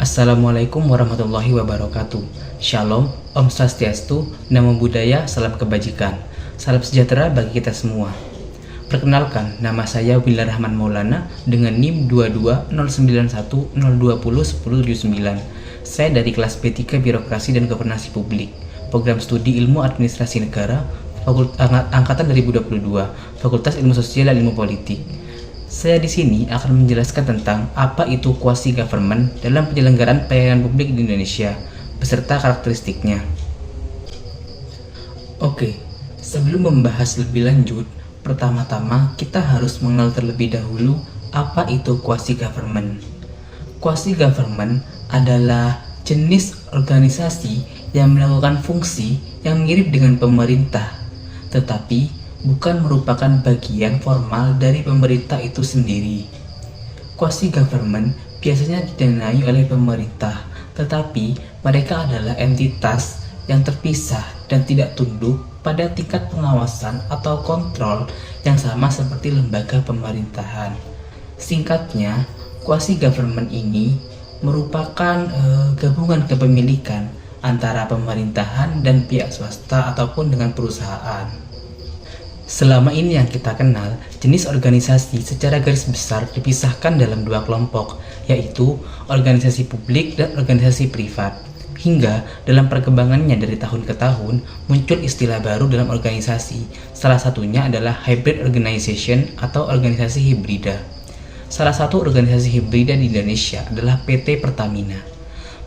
Assalamualaikum warahmatullahi wabarakatuh. Shalom, Om Swastiastu, Namo Buddhaya, salam kebajikan. Salam sejahtera bagi kita semua. Perkenalkan, nama saya Willar Rahman Maulana dengan NIM 220910201079. Saya dari kelas B3 Birokrasi dan Governansi Publik, Program Studi Ilmu Administrasi Negara, Angkatan 2022, Fakultas Ilmu Sosial dan Ilmu Politik. Saya di sini akan menjelaskan tentang apa itu quasi government dalam penyelenggaraan pelayanan publik di Indonesia, beserta karakteristiknya. Oke, sebelum membahas lebih lanjut, pertama-tama kita harus mengenal terlebih dahulu apa itu quasi government. Quasi government adalah jenis organisasi yang melakukan fungsi yang mirip dengan pemerintah, tetapi bukan merupakan bagian formal dari pemerintah itu sendiri. Quasi government biasanya didanai oleh pemerintah, tetapi mereka adalah entitas yang terpisah dan tidak tunduk pada tingkat pengawasan atau kontrol yang sama seperti lembaga pemerintahan. Singkatnya, quasi government ini merupakan gabungan kepemilikan antara pemerintahan dan pihak swasta ataupun dengan perusahaan. Selama ini yang kita kenal, jenis organisasi secara garis besar dipisahkan dalam dua kelompok, yaitu organisasi publik dan organisasi privat. Hingga dalam perkembangannya dari tahun ke tahun, muncul istilah baru dalam organisasi. Salah satunya adalah hybrid organization atau organisasi hibrida. Salah satu organisasi hibrida di Indonesia adalah PT Pertamina.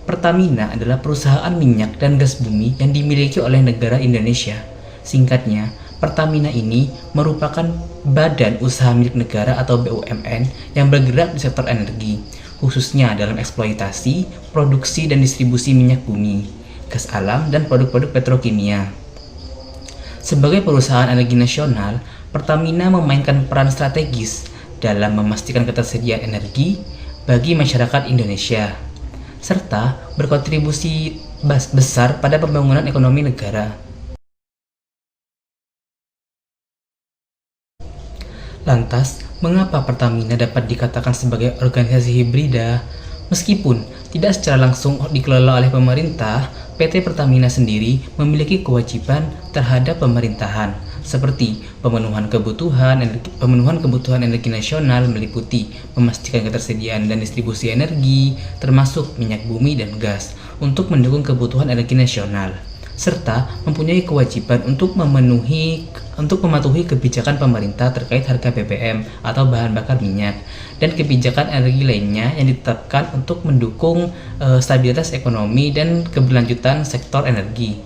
Pertamina adalah perusahaan minyak dan gas bumi yang dimiliki oleh negara Indonesia. Singkatnya, Pertamina ini merupakan badan usaha milik negara atau BUMN yang bergerak di sektor energi, khususnya dalam eksploitasi, produksi dan distribusi minyak bumi, gas alam, dan produk-produk petrokimia. Sebagai perusahaan energi nasional, Pertamina memainkan peran strategis dalam memastikan ketersediaan energi bagi masyarakat Indonesia, serta berkontribusi besar pada pembangunan ekonomi negara. Lantas, mengapa Pertamina dapat dikatakan sebagai organisasi hibrida? Meskipun tidak secara langsung dikelola oleh pemerintah, PT Pertamina sendiri memiliki kewajiban terhadap pemerintahan, seperti pemenuhan kebutuhan energi nasional meliputi memastikan ketersediaan dan distribusi energi, termasuk minyak bumi dan gas, untuk mendukung kebutuhan energi nasional, serta mempunyai kewajiban untuk mematuhi kebijakan pemerintah terkait harga BBM atau bahan bakar minyak dan kebijakan energi lainnya yang ditetapkan untuk mendukung stabilitas ekonomi dan keberlanjutan sektor energi.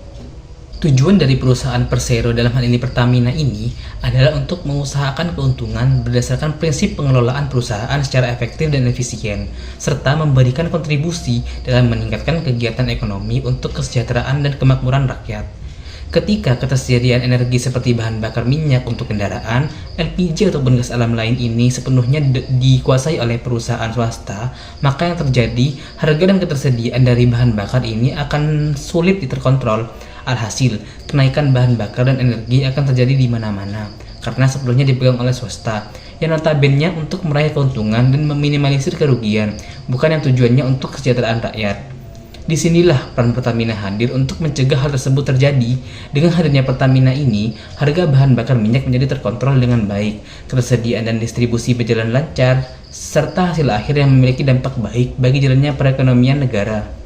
Tujuan dari perusahaan Persero dalam hal ini Pertamina ini adalah untuk mengusahakan keuntungan berdasarkan prinsip pengelolaan perusahaan secara efektif dan efisien, serta memberikan kontribusi dalam meningkatkan kegiatan ekonomi untuk kesejahteraan dan kemakmuran rakyat. Ketika ketersediaan energi seperti bahan bakar minyak untuk kendaraan, LPG ataupun gas alam lain ini sepenuhnya dikuasai oleh perusahaan swasta, maka yang terjadi, harga dan ketersediaan dari bahan bakar ini akan sulit terkontrol. Alhasil, kenaikan bahan bakar dan energi akan terjadi di mana-mana, karena sepenuhnya dipegang oleh swasta, yang notabene untuk meraih keuntungan dan meminimalisir kerugian, bukan yang tujuannya untuk kesejahteraan rakyat. Disinilah peran Pertamina hadir untuk mencegah hal tersebut terjadi. Dengan hadirnya Pertamina ini, harga bahan bakar minyak menjadi terkontrol dengan baik, ketersediaan dan distribusi berjalan lancar, serta hasil akhir yang memiliki dampak baik bagi jalannya perekonomian negara.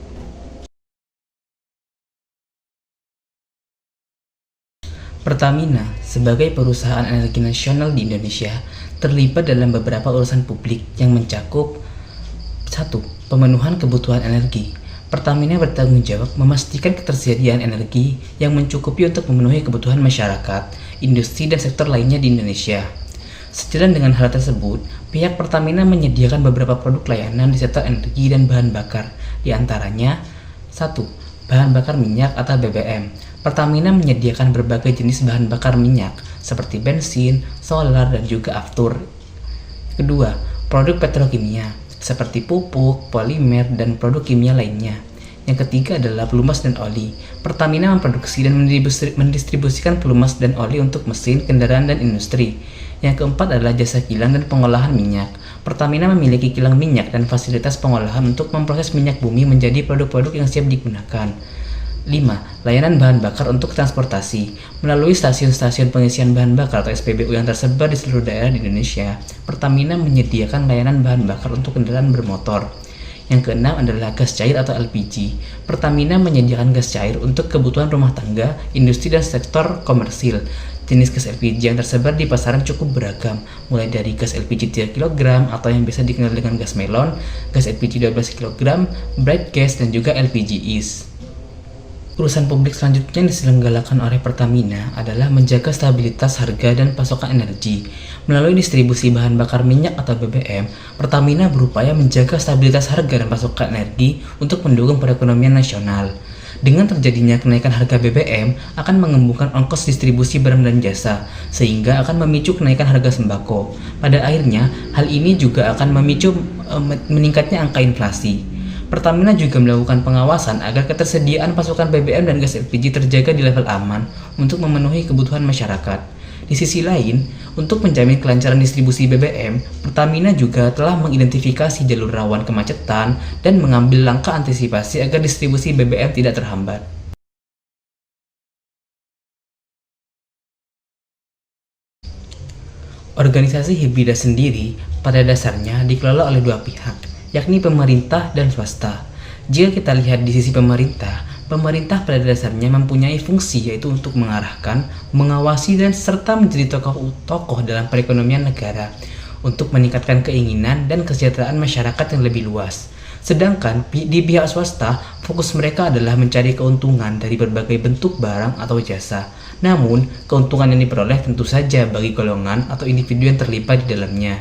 Pertamina, sebagai perusahaan energi nasional di Indonesia, terlibat dalam beberapa urusan publik yang mencakup 1. Pemenuhan kebutuhan energi. Pertamina bertanggung jawab memastikan ketersediaan energi yang mencukupi untuk memenuhi kebutuhan masyarakat, industri, dan sektor lainnya di Indonesia. Sejalan dengan hal tersebut, pihak Pertamina menyediakan beberapa produk layanan di sektor energi dan bahan bakar, di antaranya 1. Bahan bakar minyak atau BBM. Pertamina menyediakan berbagai jenis bahan bakar minyak, seperti bensin, solar, dan juga aftur. Kedua, produk petrokimia, seperti pupuk, polimer, dan produk kimia lainnya. Yang ketiga adalah pelumas dan oli. Pertamina memproduksi dan mendistribusikan pelumas dan oli untuk mesin, kendaraan, dan industri. Yang keempat adalah jasa kilang dan pengolahan minyak. Pertamina memiliki kilang minyak dan fasilitas pengolahan untuk memproses minyak bumi menjadi produk-produk yang siap digunakan. 5. Layanan bahan bakar untuk transportasi. Melalui stasiun-stasiun pengisian bahan bakar atau SPBU yang tersebar di seluruh daerah di Indonesia, Pertamina menyediakan layanan bahan bakar untuk kendaraan bermotor. Yang keenam adalah gas cair atau LPG. Pertamina menyediakan gas cair untuk kebutuhan rumah tangga, industri, dan sektor komersil. Jenis gas LPG yang tersebar di pasaran cukup beragam, mulai dari gas LPG 3 kg atau yang biasa dikenal dengan gas melon, gas LPG 12 kg, bright gas, dan juga LPG is. Urusan publik selanjutnya yang diselenggarakan oleh Pertamina adalah menjaga stabilitas harga dan pasokan energi. Melalui distribusi bahan bakar minyak atau BBM, Pertamina berupaya menjaga stabilitas harga dan pasokan energi untuk mendukung perekonomian nasional. Dengan terjadinya kenaikan harga BBM akan mengembungkan ongkos distribusi barang dan jasa, sehingga akan memicu kenaikan harga sembako. Pada akhirnya, hal ini juga akan memicu meningkatnya angka inflasi. Pertamina juga melakukan pengawasan agar ketersediaan pasokan BBM dan gas LPG terjaga di level aman untuk memenuhi kebutuhan masyarakat. Di sisi lain, untuk menjamin kelancaran distribusi BBM, Pertamina juga telah mengidentifikasi jalur rawan kemacetan dan mengambil langkah antisipasi agar distribusi BBM tidak terhambat. Organisasi hibrida sendiri pada dasarnya dikelola oleh dua pihak, yakni pemerintah dan swasta. Jika kita lihat di sisi pemerintah pada dasarnya mempunyai fungsi yaitu untuk mengarahkan, mengawasi, dan serta menjadi tokoh-tokoh dalam perekonomian negara untuk meningkatkan keinginan dan kesejahteraan masyarakat yang lebih luas. Sedangkan di pihak swasta, fokus mereka adalah mencari keuntungan dari berbagai bentuk barang atau jasa. Namun, keuntungan yang diperoleh tentu saja bagi golongan atau individu yang terlibat di dalamnya.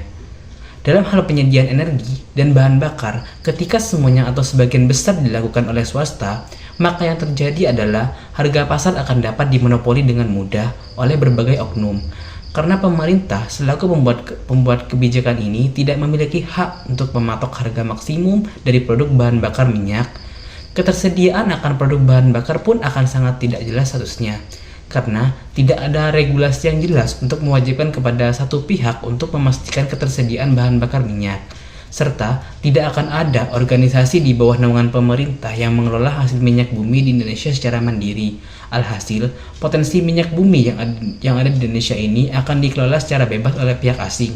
Dalam hal penyediaan energi dan bahan bakar, ketika semuanya atau sebagian besar dilakukan oleh swasta, maka yang terjadi adalah harga pasar akan dapat dimonopoli dengan mudah oleh berbagai oknum. Karena pemerintah selaku pembuat kebijakan ini tidak memiliki hak untuk mematok harga maksimum dari produk bahan bakar minyak, ketersediaan akan produk bahan bakar pun akan sangat tidak jelas statusnya. Karena tidak ada regulasi yang jelas untuk mewajibkan kepada satu pihak untuk memastikan ketersediaan bahan bakar minyak, serta tidak akan ada organisasi di bawah naungan pemerintah yang mengelola hasil minyak bumi di Indonesia secara mandiri. Alhasil, potensi minyak bumi yang ada di Indonesia ini akan dikelola secara bebas oleh pihak asing.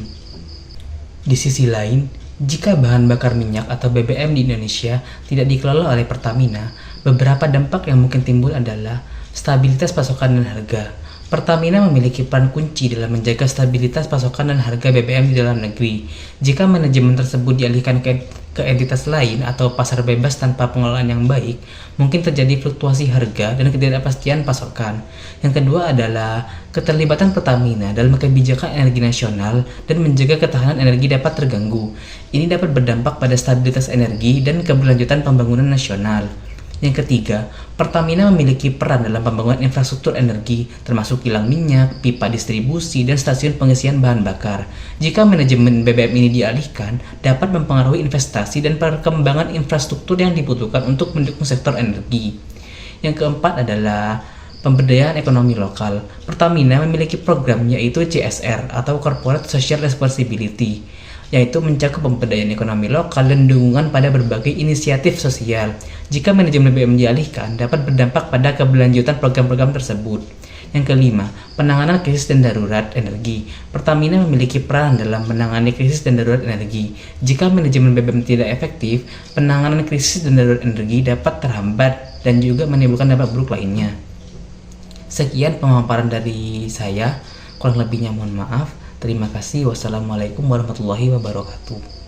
Di sisi lain, jika bahan bakar minyak atau BBM di Indonesia tidak dikelola oleh Pertamina, beberapa dampak yang mungkin timbul adalah stabilitas pasokan dan harga. Pertamina memiliki peran kunci dalam menjaga stabilitas pasokan dan harga BBM di dalam negeri. Jika manajemen tersebut dialihkan ke entitas lain atau pasar bebas tanpa pengelolaan yang baik, mungkin terjadi fluktuasi harga dan ketidakpastian pasokan. Yang kedua adalah keterlibatan Pertamina dalam kebijakan energi nasional dan menjaga ketahanan energi dapat terganggu. Ini dapat berdampak pada stabilitas energi dan keberlanjutan pembangunan nasional. Yang ketiga, Pertamina memiliki peran dalam pembangunan infrastruktur energi, termasuk kilang minyak, pipa distribusi, dan stasiun pengisian bahan bakar. Jika manajemen BBM ini dialihkan, dapat mempengaruhi investasi dan perkembangan infrastruktur yang dibutuhkan untuk mendukung sektor energi. Yang keempat adalah pemberdayaan ekonomi lokal. Pertamina memiliki program yaitu CSR atau Corporate Social Responsibility, yaitu mencakup pemberdayaan ekonomi lokal dan dukungan pada berbagai inisiatif sosial. Jika manajemen BBM dialihkan, dapat berdampak pada keberlanjutan program-program tersebut. Yang kelima, penanganan krisis dan darurat energi. Pertamina memiliki peran dalam menangani krisis dan darurat energi. Jika manajemen BBM tidak efektif, penanganan krisis dan darurat energi dapat terhambat dan juga menimbulkan dampak buruk lainnya. Sekian pemaparan dari saya, kurang lebihnya mohon maaf. Terima kasih. Wassalamualaikum warahmatullahi wabarakatuh.